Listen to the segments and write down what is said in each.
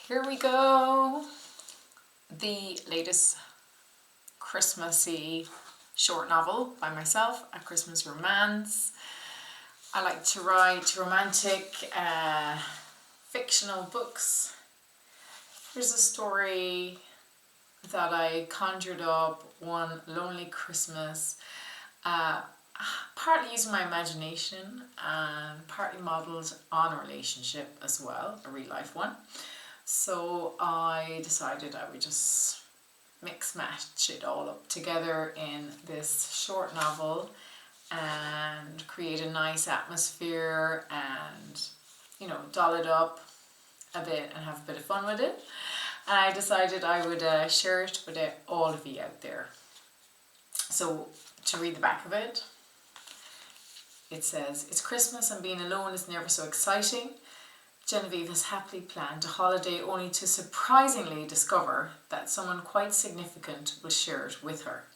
Here we go. The latest Christmassy short novel by myself, A Christmas Romance. I like to write romantic fictional books. Here's a story that I conjured up one lonely Christmas, partly using my imagination and partly modelled on a relationship as well, a real life one. So I decided I would just mix match it all up together in this short novel and create a nice atmosphere and, you know, doll it up a bit and have a bit of fun with it. And I decided I would share it with all of you out there. So to read the back of it, it says, "It's Christmas and being alone is never so exciting. Genevieve has happily planned a holiday only to surprisingly discover that someone quite significant will share it with her.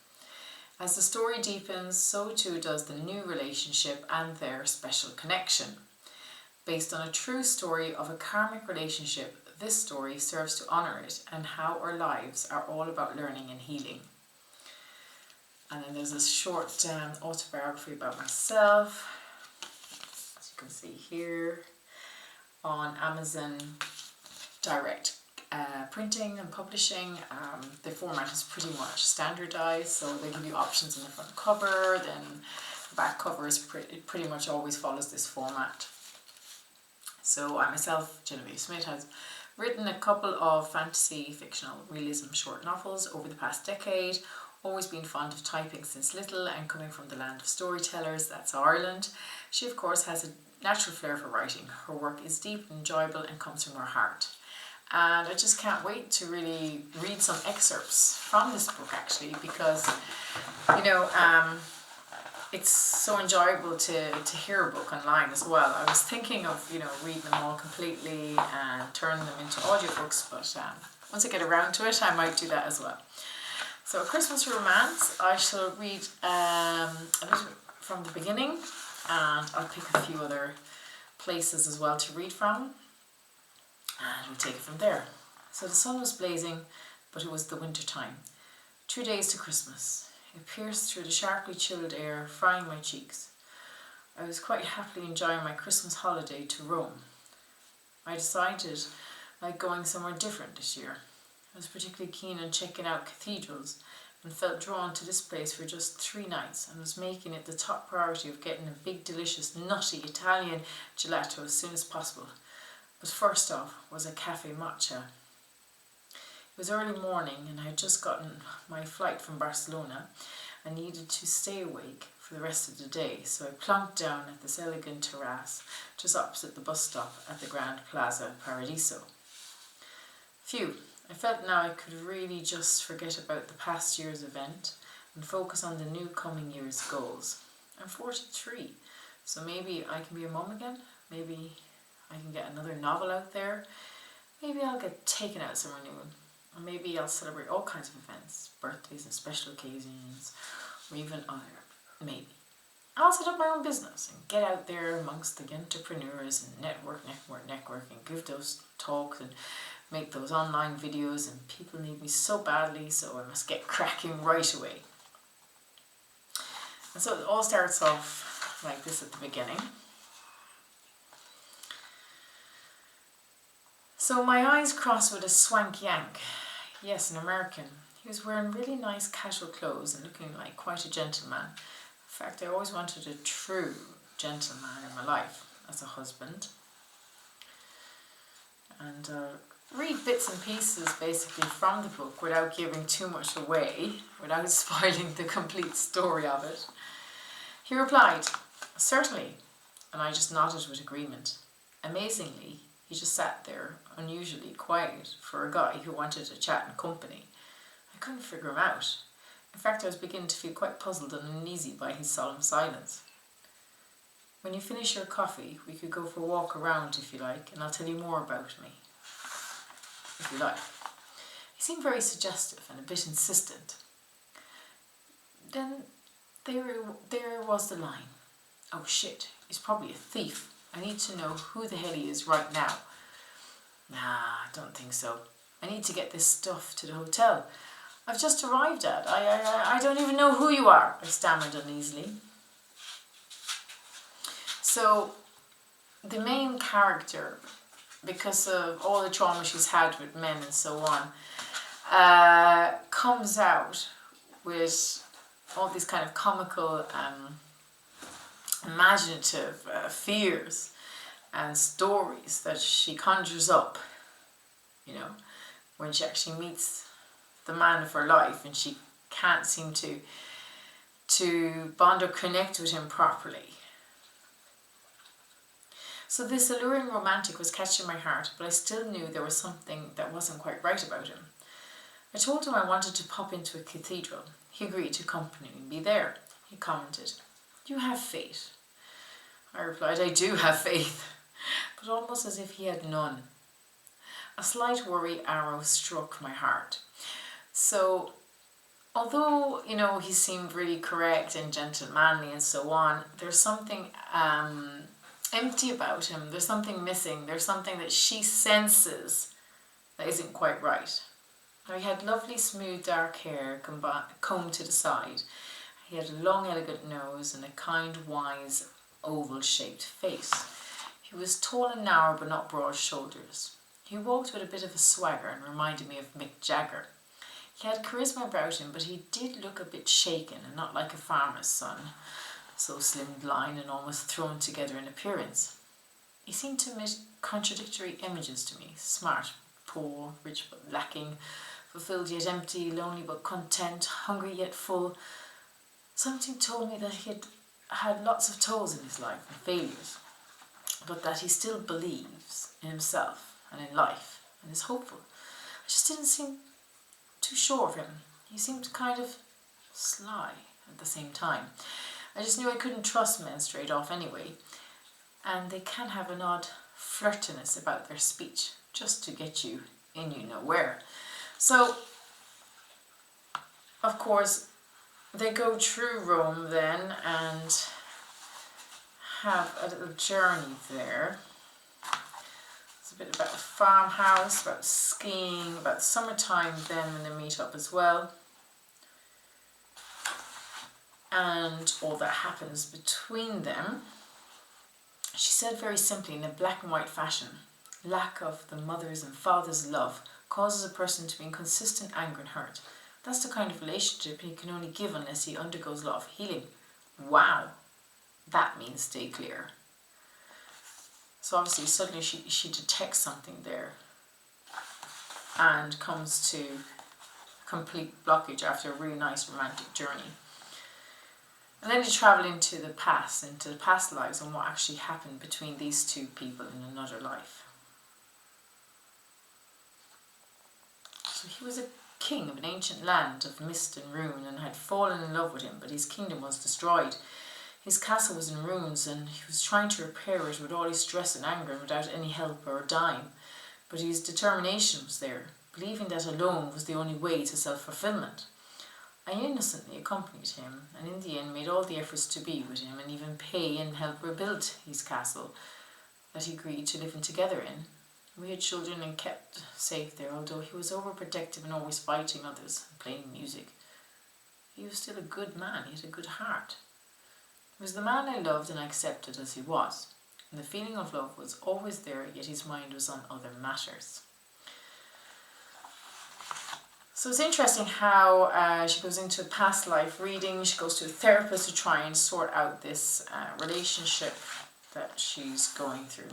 As the story deepens, so too does the new relationship and their special connection. Based on a true story of a karmic relationship, this story serves to honour it and how our lives are all about learning and healing." And then there's a short autobiography about myself, as you can see here, on Amazon Direct printing and publishing. The format is pretty much standardized, so they give you options in the front cover, then the back cover is pretty much always follows this format. So I myself, Genevieve Smith, has written a couple of fantasy fictional realism short novels over the past decade. Always been fond of typing since little, and coming from the land of storytellers, that's Ireland, she of course has a natural flair for writing. Her work is deep, enjoyable, and comes from her heart. And I just can't wait to really read some excerpts from this book, actually, because, you know, it's so enjoyable to hear a book online as well. I was thinking of, you know, reading them all completely and turning them into audiobooks, but once I get around to it, I might do that as well. So, A Christmas Romance, I shall read a bit from the beginning, and I'll pick a few other places as well to read from, and we'll take it from there. So the sun was blazing, but it was the winter time. 2 days to Christmas. It pierced through the sharply chilled air, frying my cheeks. I was quite happily enjoying my Christmas holiday to Rome. I decided I'd going somewhere different this year. I was particularly keen on checking out cathedrals and felt drawn to this place for just 3 nights, and was making it the top priority of getting a big, delicious, nutty Italian gelato as soon as possible. But first off was a cafe matcha. It was early morning and I had just gotten my flight from Barcelona and needed to stay awake for the rest of the day, so I plunked down at this elegant terrace just opposite the bus stop at the Grand Plaza Paradiso. Phew. I felt now I could really just forget about the past year's event and focus on the new coming year's goals. I'm 43, so maybe I can be a mum again. Maybe I can get another novel out there. Maybe I'll get taken out somewhere new. Or maybe I'll celebrate all kinds of events, birthdays and special occasions, or even other. Maybe. I'll set up my own business and get out there amongst the entrepreneurs and network, and give those talks and make those online videos, and people need me so badly, so I must get cracking right away. And so it all starts off like this at the beginning. So my eyes crossed with a swank yank. Yes, an American. He was wearing really nice casual clothes and looking like quite a gentleman. In fact, I always wanted a true gentleman in my life as a husband. And read bits and pieces basically from the book without giving too much away, without spoiling the complete story of it. He replied, "Certainly," and I just nodded with agreement. Amazingly, he just sat there, unusually quiet for a guy who wanted to chat and company. I couldn't figure him out. In fact, I was beginning to feel quite puzzled and uneasy by his solemn silence. "When you finish your coffee, we could go for a walk around if you like, and I'll tell you more about me. If you like." He seemed very suggestive and a bit insistent. Then there was the line. "Oh shit, he's probably a thief. I need to know who the hell he is right now." "Nah, don't think so. I need to get this stuff to the hotel I've just arrived at. I don't even know who you are, I stammered uneasily. So the main character, because of all the trauma she's had with men and so on, comes out with all these kind of comical, imaginative fears and stories that she conjures up, you know, when she actually meets the man of her life, and she can't seem to bond or connect with him properly. So this alluring romantic was catching my heart, but I still knew there was something that wasn't quite right about him. I told him I wanted to pop into a cathedral. He agreed to accompany me there. He commented, "You have faith." I replied, "I do have faith," but almost as if he had none. A slight worry arrow struck my heart. So, although, you know, he seemed really correct and gentlemanly and so on, there's something empty about him. There's something missing. There's something that she senses that isn't quite right. Now, he had lovely, smooth, dark hair combed to the side. He had a long, elegant nose and a kind, wise, oval-shaped face. He was tall and narrow, but not broad shoulders. He walked with a bit of a swagger and reminded me of Mick Jagger. He had charisma about him, but he did look a bit shaken and not like a farmer's son, so slimline and almost thrown together in appearance. He seemed to emit contradictory images to me: smart, poor, rich but lacking, fulfilled yet empty, lonely but content, hungry yet full. Something told me that he had had lots of toils in his life and failures, but that he still believes in himself and in life and is hopeful. I just didn't seem too sure of him. He seemed kind of sly at the same time. I just knew I couldn't trust men straight off anyway, and they can have an odd flirtiness about their speech just to get you in you know where. So, of course, they go through Rome then and have a little journey there. It's a bit about a farmhouse, about skiing, about summertime then when they meet up as well. And all that happens between them. She said very simply in a black and white fashion, lack of the mother's and father's love causes a person to be in consistent anger and hurt. That's the kind of relationship he can only give unless he undergoes a lot of healing. Wow, that means stay clear. So obviously suddenly she detects something there and comes to complete blockage after a really nice romantic journey. And then you travel into the past lives and what actually happened between these two people in another life. So he was a king of an ancient land of mist and ruin and had fallen in love with him, but his kingdom was destroyed. His castle was in ruins and he was trying to repair it with all his stress and anger and without any help or a dime. But his determination was there, believing that alone was the only way to self-fulfillment. I innocently accompanied him and in the end made all the efforts to be with him and even pay and help rebuild his castle that he agreed to live in together in. We had children and kept safe there, although he was overprotective and always fighting others and playing music. He was still a good man, he had a good heart. He was the man I loved and I accepted as he was, and the feeling of love was always there, yet his mind was on other matters. So it's interesting how she goes into a past life reading, she goes to a therapist to try and sort out this relationship that she's going through.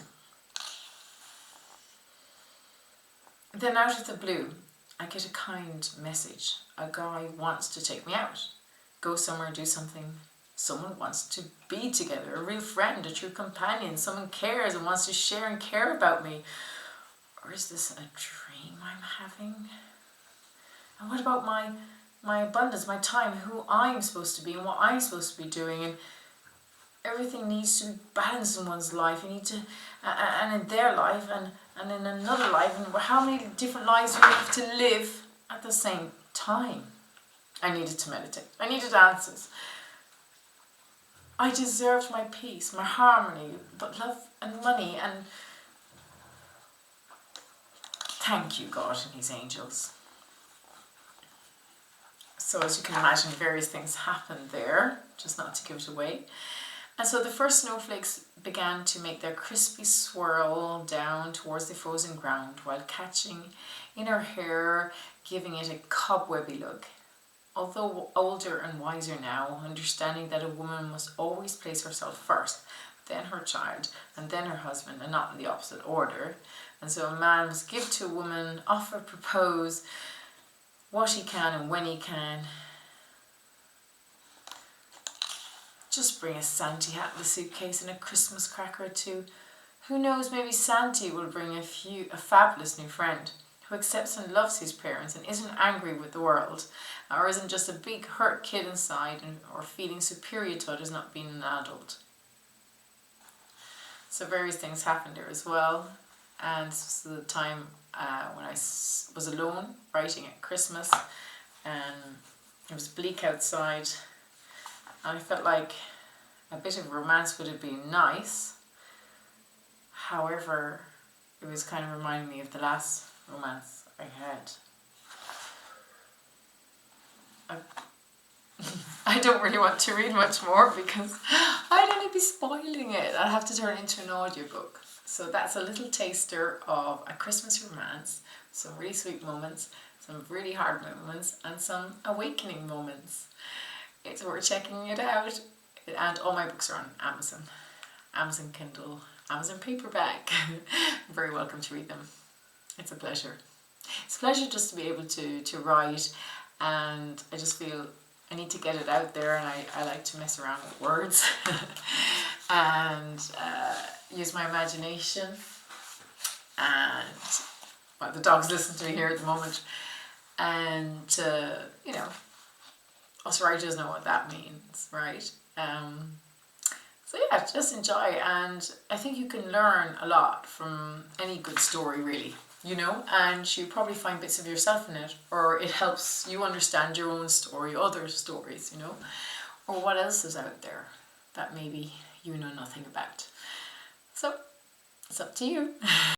Then out of the blue, I get a kind message. A guy wants to take me out, go somewhere, do something. Someone wants to be together, a real friend, a true companion. Someone cares and wants to share and care about me. Or is this a dream I'm having? And what about my abundance, my time, who I'm supposed to be and what I'm supposed to be doing? And everything needs to be balanced in one's life. You need to, and in their life, and in another life. And how many different lives do we have to live at the same time? I needed to meditate. I needed answers. I deserved my peace, my harmony, but love and money and thank you, God and his angels. So as you can imagine, various things happened there, just not to give it away. And so the first snowflakes began to make their crispy swirl down towards the frozen ground while catching in her hair, giving it a cobwebby look. Although older and wiser now, understanding that a woman must always place herself first, then her child, and then her husband, and not in the opposite order. And so a man must give to a woman, offer, propose what he can and when he can. Just bring a Santy hat in the suitcase and a Christmas cracker or two. Who knows, maybe Santy will bring a fabulous new friend who accepts and loves his parents and isn't angry with the world, or isn't just a big hurt kid inside or feeling superior to others not being an adult. So various things happened there as well. And this was the time when I was alone writing at Christmas, and it was bleak outside, and I felt like a bit of romance would have been nice. However, it was kind of reminding me of the last romance I had. I don't really want to read much more because I'd only be spoiling it. I'll have to turn it into an audiobook. So that's a little taster of a Christmas romance, some really sweet moments, some really hard moments, and some awakening moments. It's worth checking it out. And all my books are on Amazon. Amazon Kindle, Amazon paperback. You're very welcome to read them. It's a pleasure. It's a pleasure just to be able to write, and I just feel I need to get it out there, and I like to mess around with words and use my imagination. And well, the dog's listening to me here at the moment, and you know, us writers know what that means, right? So yeah, just enjoy, and I think you can learn a lot from any good story, really, you know, and you probably find bits of yourself in it, or it helps you understand your own story, other stories, you know, or what else is out there that maybe you know nothing about. So it's up to you.